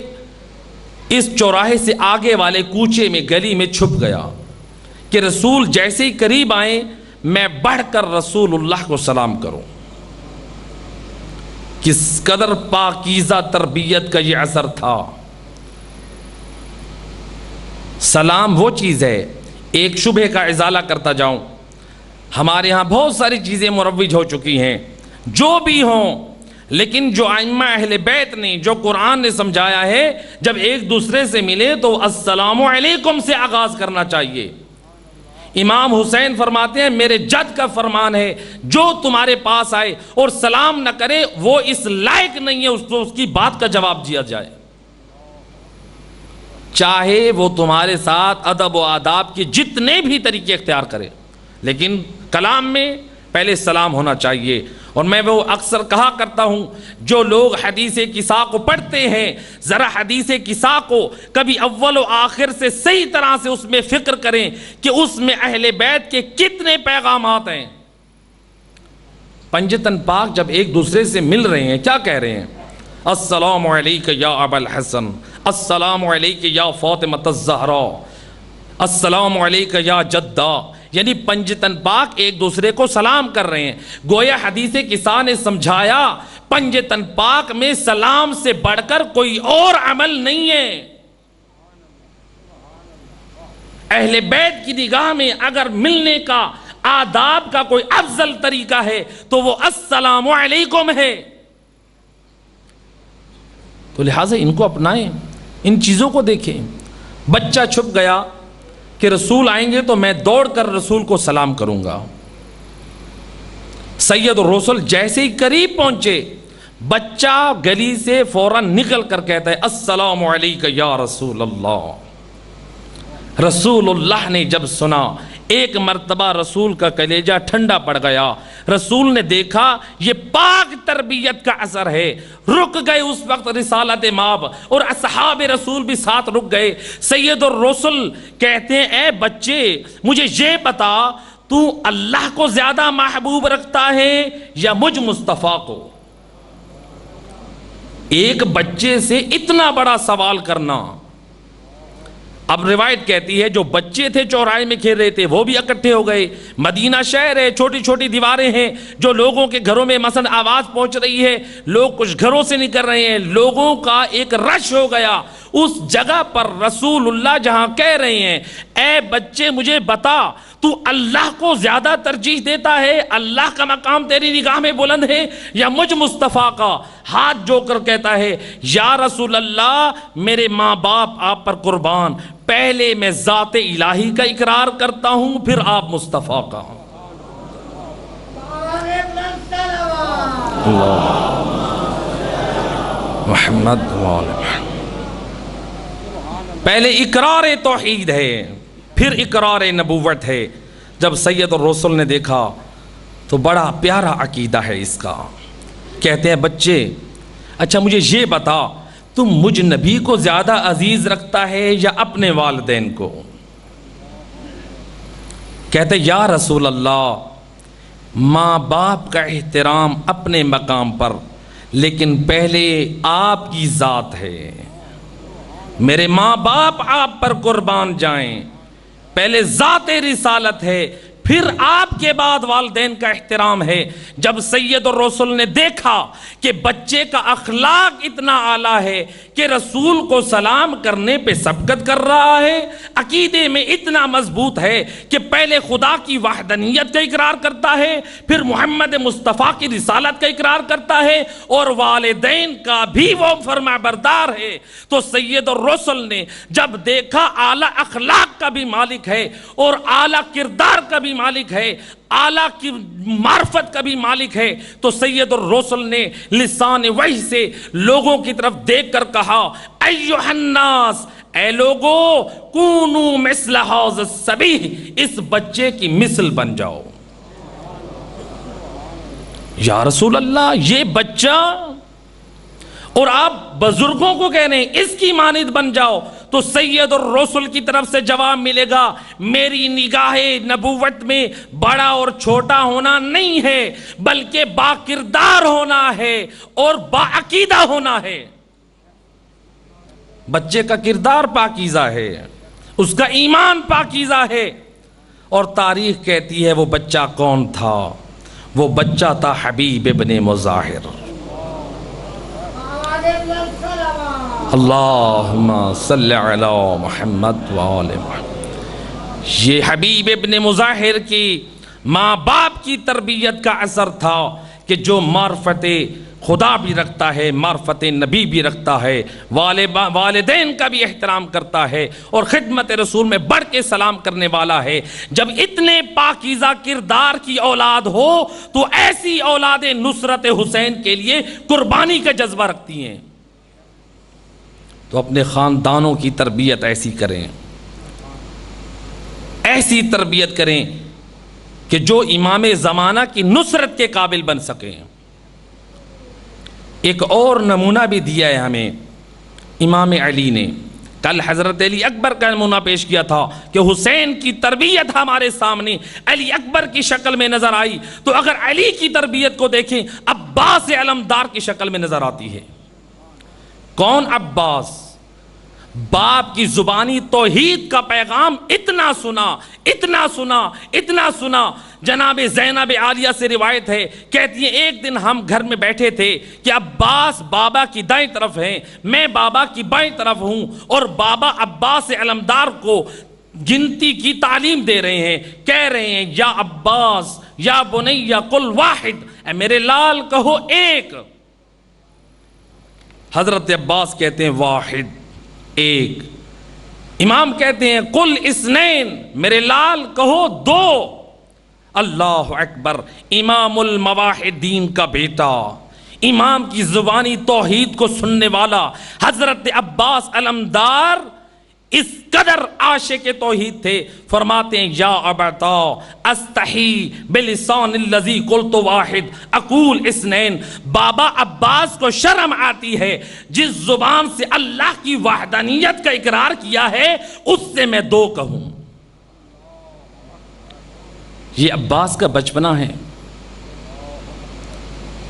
Speaker 1: اس چوراہے سے آگے والے کوچے میں گلی میں چھپ گیا کہ رسول جیسے ہی قریب آئیں میں بڑھ کر رسول اللہ کو سلام کروں۔ کس قدر پاکیزہ تربیت کا یہ اثر تھا۔ سلام وہ چیز ہے، ایک شبہ کا ازالہ کرتا جاؤں، ہمارے ہاں بہت ساری چیزیں مروج ہو چکی ہیں جو بھی ہوں، لیکن جو ائمہ اہل بیت نے، جو قرآن نے سمجھایا ہے، جب ایک دوسرے سے ملے تو السلام علیکم سے آغاز کرنا چاہیے۔ امام حسین فرماتے ہیں میرے جد کا فرمان ہے جو تمہارے پاس آئے اور سلام نہ کرے وہ اس لائق نہیں ہے اس کی بات کا جواب دیا جائے، چاہے وہ تمہارے ساتھ ادب و آداب کے جتنے بھی طریقے اختیار کرے، لیکن کلام میں پہلے سلام ہونا چاہیے۔ اور میں وہ اکثر کہا کرتا ہوں جو لوگ حدیث کسا کو پڑھتے ہیں، ذرا حدیث کسا کو کبھی اول و آخر سے صحیح طرح سے اس میں فکر کریں کہ اس میں اہل بیت کے کتنے پیغامات ہیں۔ پنجتن پاک جب ایک دوسرے سے مل رہے ہیں کیا کہہ رہے ہیں؟ السلام علیک یا ابا الحسن، السلام علیک یا فاطمۃ الزہرا، السلام علیکہ یا جدہ، یعنی پنجتن پاک ایک دوسرے کو سلام کر رہے ہیں۔ گویا حدیث کسا نے سمجھایا پنجتن پاک میں سلام سے بڑھ کر کوئی اور عمل نہیں ہے۔ اہل بیت کی نگاہ میں اگر ملنے کا آداب کا کوئی افضل طریقہ ہے تو وہ السلام علیکم ہے۔ تو لہٰذا ان کو اپنائیں، ان چیزوں کو دیکھیں۔ بچہ چھپ گیا کہ رسول آئیں گے تو میں دوڑ کر رسول کو سلام کروں گا۔ سید الرسل جیسے ہی قریب پہنچے، بچہ گلی سے فوراً نکل کر کہتا ہے السلام علیکہ یا رسول اللہ۔ رسول اللہ نے جب سنا، ایک مرتبہ رسول کا کلیجہ ٹھنڈا پڑ گیا۔ رسول نے دیکھا یہ پاک تربیت کا اثر ہے، رک گئے اس وقت رسالت مآب، اور اصحاب رسول بھی ساتھ رک گئے۔ سید الرسل کہتے ہیں اے بچے مجھے یہ بتا، تو اللہ کو زیادہ محبوب رکھتا ہے یا مجھ مصطفیٰ کو؟ ایک بچے سے اتنا بڑا سوال کرنا۔ اب روایت کہتی ہے جو بچے تھے چوراہے میں کھیل رہے تھے وہ بھی اکٹھے ہو گئے۔ مدینہ شہر ہے، چھوٹی چھوٹی دیواریں ہیں، جو لوگوں کے گھروں میں مثلا آواز پہنچ رہی ہے، لوگ کچھ گھروں سے نکل رہے ہیں، لوگوں کا ایک رش ہو گیا اس جگہ پر۔ رسول اللہ جہاں کہہ رہے ہیں اے بچے مجھے بتا، تو اللہ کو زیادہ ترجیح دیتا ہے، اللہ کا مقام تیری نگاہ میں بلند ہے یا مجھ مصطفیٰ کا؟ ہاتھ جو کر کہتا ہے یا رسول اللہ میرے ماں باپ آپ پر قربان، پہلے میں ذات الہی کا اقرار کرتا ہوں پھر آپ مصطفیٰ کا۔ محمد پہلے اقرار توحید ہے پھر اقرار نبوت ہے۔ جب سید الرسل نے دیکھا تو بڑا پیارا عقیدہ ہے اس کا۔ کہتے ہیں بچے اچھا مجھے یہ بتا، تم مجھ نبی کو زیادہ عزیز رکھتا ہے یا اپنے والدین کو؟ کہتے یا رسول اللہ ماں باپ کا احترام اپنے مقام پر، لیکن پہلے آپ کی ذات ہے، میرے ماں باپ آپ پر قربان جائیں، پہلے ذات رسالت ہے پھر آپ کے بعد والدین کا احترام ہے۔ جب سید الرسل نے دیکھا کہ بچے کا اخلاق اتنا اعلیٰ ہے کہ رسول کو سلام کرنے پہ سبقت کر رہا ہے، عقیدے میں اتنا مضبوط ہے کہ پہلے خدا کی وحدانیت کا اقرار کرتا ہے، پھر محمد مصطفیٰ کی رسالت کا اقرار کرتا ہے، اور والدین کا بھی وہ فرما بردار ہے، تو سید الرسل نے جب دیکھا اعلیٰ اخلاق کا بھی مالک ہے اور اعلیٰ کردار کا بھی مالک ہے، اعلیٰ کی معرفت کا بھی مالک ہے، تو سید الرسل نے لسان وحی سے لوگوں کی طرف دیکھ کر کہا ایھا الناس، اے لوگو کونو مثل ھذا الصبی، اس بچے کی مثل بن جاؤ۔ یا رسول اللہ یہ بچہ، اور آپ بزرگوں کو کہہ رہے ہیں اس کی مانند بن جاؤ، تو سید الرسل کی طرف سے جواب ملے گا میری نگاہ نبوت میں بڑا اور چھوٹا ہونا نہیں ہے، بلکہ با کردار ہونا ہے اور با عقیدہ ہونا ہے۔ بچے کا کردار پاکیزہ ہے، اس کا ایمان پاکیزہ ہے، اور تاریخ کہتی ہے وہ بچہ کون تھا؟ وہ بچہ تھا حبیب ابن مظاہر۔ اللہم صلی علی محمد وآل محمد۔ یہ حبیب ابن مظاہر کی ماں باپ کی تربیت کا اثر تھا کہ جو معرفت خدا بھی رکھتا ہے، معرفت نبی بھی رکھتا ہے، والدین کا بھی احترام کرتا ہے، اور خدمت رسول میں بڑھ کے سلام کرنے والا ہے۔ جب اتنے پاکیزہ کردار کی اولاد ہو تو ایسی اولاد نصرت حسین کے لیے قربانی کا جذبہ رکھتی ہیں، تو اپنے خاندانوں کی تربیت ایسی کریں، ایسی تربیت کریں کہ جو امام زمانہ کی نصرت کے قابل بن سکیں۔ ایک اور نمونہ بھی دیا ہے ہمیں امام علی نے۔ کل حضرت علی اکبر کا نمونہ پیش کیا تھا کہ حسین کی تربیت ہمارے سامنے علی اکبر کی شکل میں نظر آئی، تو اگر علی کی تربیت کو دیکھیں عباس علمدار کی شکل میں نظر آتی ہے۔ کون عباس؟ باپ کی زبانی توحید کا پیغام اتنا سنا، اتنا سنا، اتنا سنا۔ جناب زینب عالیہ سے روایت ہے، کہتی ہیں ایک دن ہم گھر میں بیٹھے تھے کہ عباس بابا کی دائیں طرف ہیں، میں بابا کی بائیں طرف ہوں، اور بابا عباس علمدار کو گنتی کی تعلیم دے رہے ہیں، کہہ رہے ہیں یا عباس یا بنی قل واحد، اے میرے لال کہو ایک۔ حضرت عباس کہتے ہیں واحد، ایک۔ امام کہتے ہیں قل اثنین، میرے لال کہو دو۔ اللہ اکبر، امام المواحدین کا بیٹا، امام کی زبانی توحید کو سننے والا حضرت عباس علمدار اس قدر عاشق توحید تھے، فرماتے ہیں یا ابتا استحی بلسان الذی قلت واحد اقول اثنین، بابا عباس کو شرم آتی ہے جس زبان سے اللہ کی وحدانیت کا اقرار کیا ہے اس سے میں دو کہوں۔ یہ عباس کا بچپنا ہے،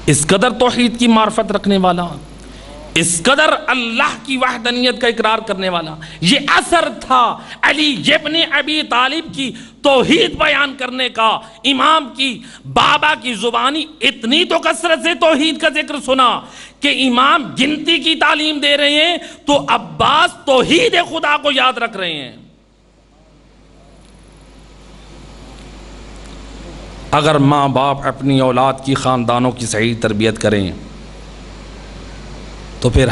Speaker 1: اس قدر توحید کی معرفت رکھنے والا، اس قدر اللہ کی وحدانیت کا اقرار کرنے والا۔ یہ اثر تھا علی ابن ابی طالب کی توحید بیان کرنے کا۔ امام کی بابا کی زبانی اتنی تو کثرت سے توحید کا ذکر سنا کہ امام گنتی کی تعلیم دے رہے ہیں تو عباس توحید خدا کو یاد رکھ رہے ہیں۔ اگر ماں باپ اپنی اولاد کی خاندانوں کی صحیح تربیت کریں تو پھر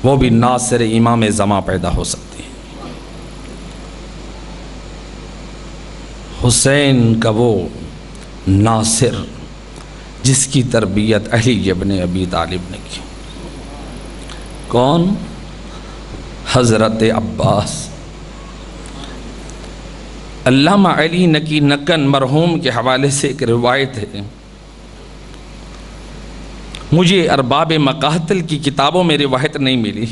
Speaker 1: وہ بھی ناصر امام زماں پیدا ہو سکتے ہیں۔ حسین کا وہ ناصر جس کی تربیت علی ابن ابی طالب نے کی، کون؟ حضرت عباس۔ علامہ علی نقی نکن مرحوم کے حوالے سے ایک روایت ہے، مجھے ارباب مقاتل کی کتابوں میں روایت نہیں ملی،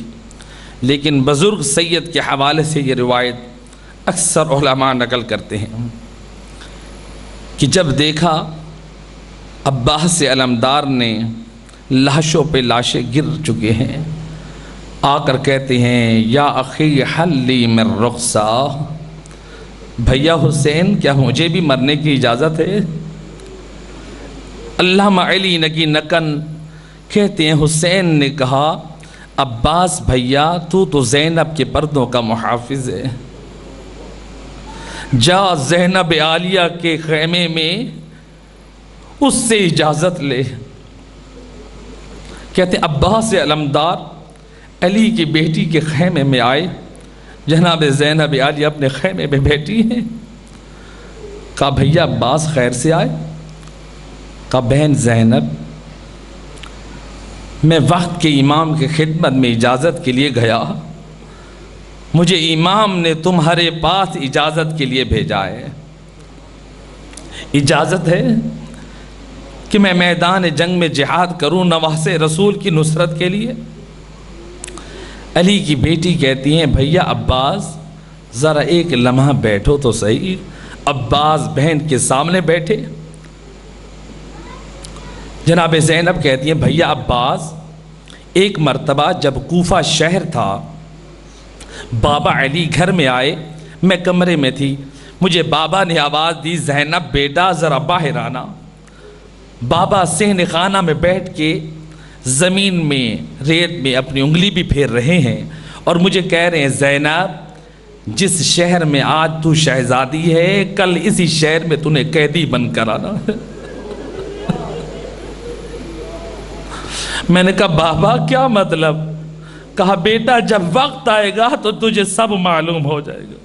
Speaker 1: لیکن بزرگ سید کے حوالے سے یہ روایت اکثر علماء نقل کرتے ہیں کہ جب دیکھا عباس علمدار نے لاشوں پہ لاشیں گر چکے ہیں، آ کر کہتے ہیں یا اخی حلی من رخصہ، بھیا حسین کیا مجھے بھی مرنے کی اجازت ہے؟ علامہ علی نقی نکن کہتے ہیں حسین نے کہا عباس بھیا تو زینب کے پردوں کا محافظ ہے، جا زینب عالیہ کے خیمے میں اس سے اجازت لے۔ کہتے ہیں عباس علمدار علی کی بیٹی کے خیمے میں آئے، جناب زینب عالیہ اپنے خیمے میں بیٹھی ہیں، کہا بھیا عباس خیر سے آئے؟ کہا بہن زینب میں وقت کے امام کی خدمت میں اجازت کے لیے گیا، مجھے امام نے تمہارے پاس اجازت کے لیے بھیجا ہے، اجازت ہے کہ میں میدان جنگ میں جہاد کروں نواسے رسول کی نصرت کے لیے؟ علی کی بیٹی کہتی ہیں بھیا عباس ذرا ایک لمحہ بیٹھو تو صحیح۔ عباس بہن کے سامنے بیٹھے۔ جناب زینب کہتی ہیں بھیا عباس ایک مرتبہ جب کوفہ شہر تھا، بابا علی گھر میں آئے، میں کمرے میں تھی، مجھے بابا نے آواز دی زینب بیٹا ذرا باہر آنا۔ بابا صحن خانہ میں بیٹھ کے زمین میں ریت میں اپنی انگلی بھی پھیر رہے ہیں اور مجھے کہہ رہے ہیں زینب جس شہر میں آج تو شہزادی ہے کل اسی شہر میں تو نے قیدی بن کر آنا۔ میں نے کہا بابا کیا مطلب؟ کہا بیٹا جب وقت آئے گا تو تجھے سب معلوم ہو جائے گا۔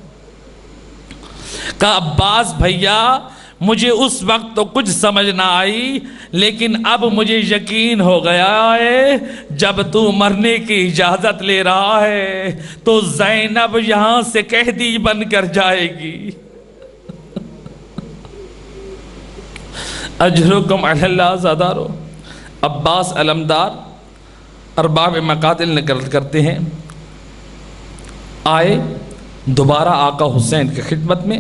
Speaker 1: کہا عباس بھیا مجھے اس وقت تو کچھ سمجھ نہ آئی، لیکن اب مجھے یقین ہو گیا ہے جب تو مرنے کی اجازت لے رہا ہے تو زینب یہاں سے قیدی بن کر جائے گی۔ اجرکم علی اللہ زادارو۔ عباس علمدار ارباب مقاتل نقل کرتے ہیں آئے دوبارہ آقا حسین کی خدمت میں،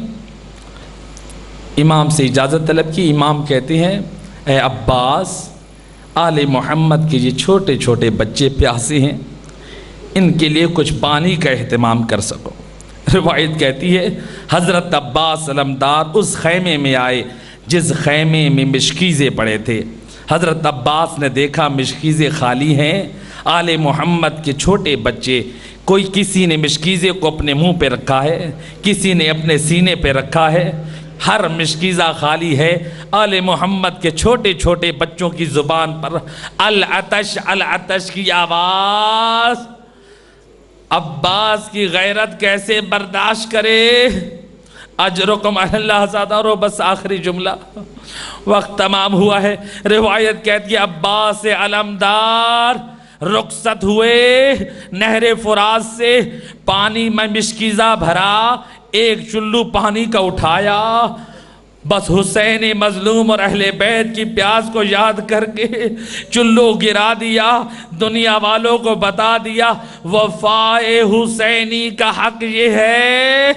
Speaker 1: امام سے اجازت طلب کی۔ امام کہتے ہیں اے عباس آل محمد کے یہ چھوٹے چھوٹے بچے پیاسے ہیں، ان کے لیے کچھ پانی کا اہتمام کر سکو۔ روایت کہتی ہے حضرت عباس علمدار اس خیمے میں آئے جس خیمے میں مشکیزیں پڑے تھے۔ حضرت عباس نے دیکھا مشکیزیں خالی ہیں، آل محمد کے چھوٹے بچے، کوئی کسی نے مشکیزے کو اپنے منہ پہ رکھا ہے، کسی نے اپنے سینے پہ رکھا ہے، ہر مشکیزہ خالی ہے۔ آل محمد کے چھوٹے چھوٹے بچوں کی زبان پر العطش العطش کی آواز۔ عباس کی غیرت کیسے برداشت کرے؟ اجرکم اللہ زادہ۔ بس آخری جملہ، وقت تمام ہوا ہے۔ روایت کہتی ہے عباس علمدار رخصت ہوئے، نہر فرات سے پانی میں مشکیزہ بھرا، ایک چلو پانی کا اٹھایا، بس حسین مظلوم اور اہل بیت کی پیاس کو یاد کر کے چلو گرا دیا، دنیا والوں کو بتا دیا وفا حسینی کا حق یہ ہے۔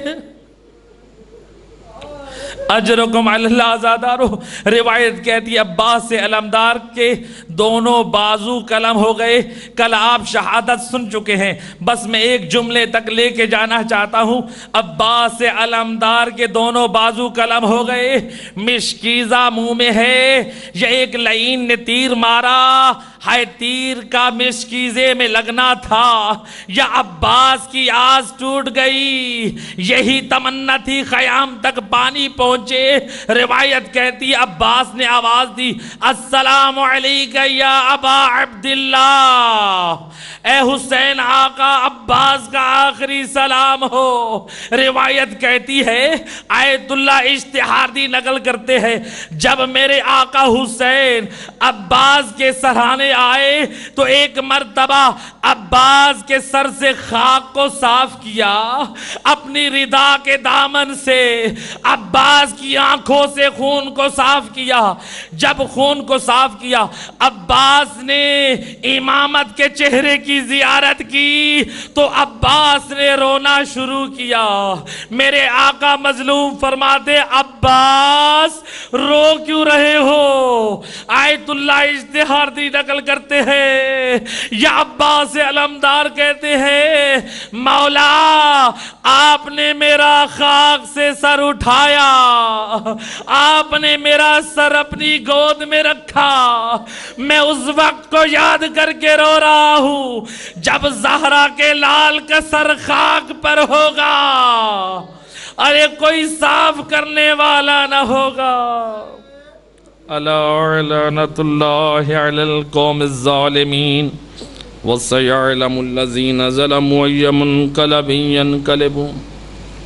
Speaker 1: اجرکم اللہ زادارو۔ روایت کہتی ہے عباس سے علمدار کے دونوں بازو قلم ہو گئے۔ کل آپ شہادت سن چکے ہیں، بس میں ایک جملے تک لے کے جانا چاہتا ہوں۔ عباس سے علمدار کے دونوں بازو قلم ہو گئے، مشکیزہ منہ میں ہے، یہ ایک لعین نے تیر مارا، ہائے تیر کا مشکیزے میں لگنا تھا، یا عباس کی آس ٹوٹ گئی، یہی تمنا تھی خیام تک پانی پہنچے۔ روایت کہتی عباس نے آواز دی السلام علیکہ یا ابا عبداللہ، اے حسین آقا عباس کا آخری سلام ہو۔ روایت کہتی ہے آیت اللہ اشتہاردی نقل کرتے ہیں جب میرے آقا حسین عباس کے سرانے آئے تو ایک مرتبہ عباس کے سر سے خاک کو صاف کیا، اپنی ردا کے دامن سے عباس کی آنکھوں سے خون کو صاف کیا۔ جب خون کو صاف کیا عباس نے امامت کے چہرے کی زیارت کی تو عباس نے رونا شروع کیا۔ میرے آقا مظلوم فرماتے عباس رو کیوں رہے ہو؟ آیت اللہ اشتہاردی نقل کرتے ہیں یا عباس علمدار کہتے ہیں مولا آپ نے میرا خاک سے سر اٹھایا، آپ نے میرا سر اپنی گود میں رکھا، میں اس وقت کو یاد کر کے رو رہا ہوں جب زہرا کے لال کا سر خاک پر ہوگا، ارے کوئی صاف کرنے والا نہ ہوگا۔ الا لعنت اللہ علی القوم الظالمین وسيعلم الذين ظلموا أي منقلب ينقلبون۔